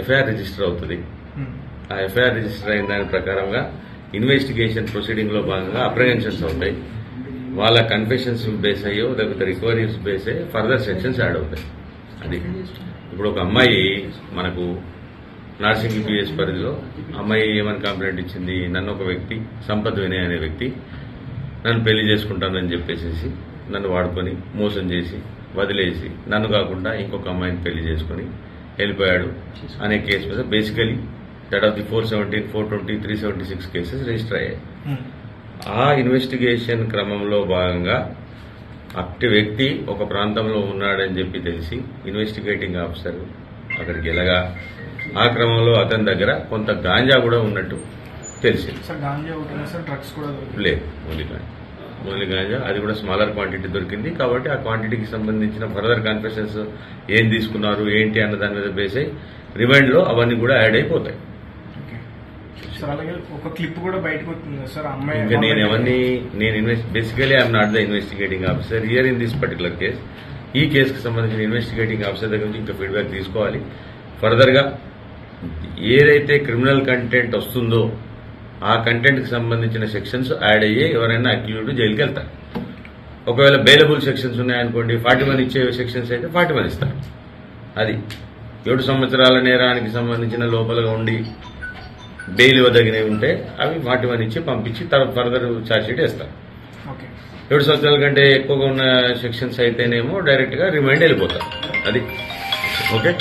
FIR register అవుతుంది. ఆ FIR register అయిన దాని ప్రకారంగా ఇన్వెస్టిగేషన్ ప్రొసీడింగ్ లో భాగంగా అప్రహెన్షన్స్ అవుతాయి. వాళ్ళ కన్ఫెషన్స్ బేస్ అయ్యో లేకపోతే రికవరీస్ బేస్ అయ్యి ఫర్దర్ సెక్షన్స్ యాడ్ అవుతాయి. అది ఇప్పుడు ఒక అమ్మాయి మనకు నార్సింగి పిఎస్ పరిధిలో అమ్మాయి ఏమని కంప్లైంట్ ఇచ్చింది, నన్ను ఒక వ్యక్తి సంపత్ వినయ్ అనే వ్యక్తి నన్ను పెళ్లి చేసుకుంటానని చెప్పేసి నన్ను వాడుకొని మోసం చేసి వదిలేసి నన్ను కాకుండా ఇంకొక అమ్మాయిని పెళ్లి చేసుకుని వెళ్ళిపోయాడు అనే కేసు మీద basically that of the 417, 420, 376 cases register అయ్యాయి. ఆ ఇన్వెస్టిగేషన్ క్రమంలో భాగంగా అట్టి వ్యక్తి ఒక ప్రాంతంలో ఉన్నాడని చెప్పి తెలిసి ఇన్వెస్టిగేటింగ్ ఆఫీసర్ అక్కడికి వెళ్ళగా ఆ క్రమంలో అతని దగ్గర కొంత గాంజా కూడా ఉన్నట్టు తెలిసింది. లేదు, ఓన్లీ గాంజా, అది కూడా స్మాలర్ క్వాంటిటీ దొరికింది. కాబట్టి ఆ క్వాంటిటీకి సంబంధించిన ఫర్దర్ కన్ఫెషన్స్ ఏం తీసుకున్నారు ఏంటి అన్న దాని మీద బేస్ అయ్యి రిమైండ్ లో అవన్నీ కూడా యాడ్ అయిపోతాయి. ఇంకా basically I'm not the investigating officer here in this particular case. ఈ కేసుకు సంబంధించిన ఇన్వెస్టిగేటింగ్ ఆఫీసర్ దగ్గర నుంచి ఇంకా ఫీడ్బ్యాక్ తీసుకోవాలి. ఫర్దర్ గా ఏదైతే క్రిమినల్ కంటెంట్ వస్తుందో ఆ కంటెంట్ కి సంబంధించిన సెక్షన్స్ యాడ్ అయ్యి ఎవరైనా అక్యూజ్డ్ జైలుకి వెళ్తారు. ఒకవేళ బెయిలబుల్ సెక్షన్స్ ఉన్నాయనుకోండి, 41 ఇచ్చే సెక్షన్స్ అయితే 41 ఇస్తారు. అది 7 సంవత్సరాల నేరానికి సంబంధించిన లోపలగా ఉండి బెయిల్ ఇవ్వదగినవి ఉంటే అవి 41 ఇచ్చి పంపించి ఫర్దర్ ఛార్జ్ షీట్ వేస్తారు. 7 సంవత్సరాల కంటే ఎక్కువగా ఉన్న సెక్షన్స్ అయితేనేమో డైరెక్ట్ గా రిమైండ్ వెళ్ళిపోతారు. అది ఓకే.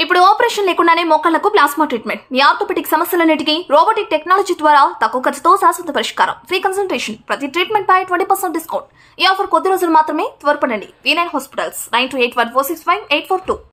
ఇప్పుడు ఆపరేషన్ లేకుండానే మోకాళ్లకు ప్లాస్మా ట్రీట్మెంట్. మీ ఆర్థోపెడిక్ సమస్యలన్నిటికీ రోబోటిక్ టెక్నాలజీ ద్వారా తక్కువ ఖర్చుతో శాశ్వత పరిష్కారం. ఫ్రీ కన్సల్టేషన్, ప్రతి ట్రీట్మెంట్ పై 20% డిస్కౌంట్. ఈ ఆఫర్ కొద్ది రోజులు మాత్రమే. త్వరపడండి. V9 hospitals 9281465842.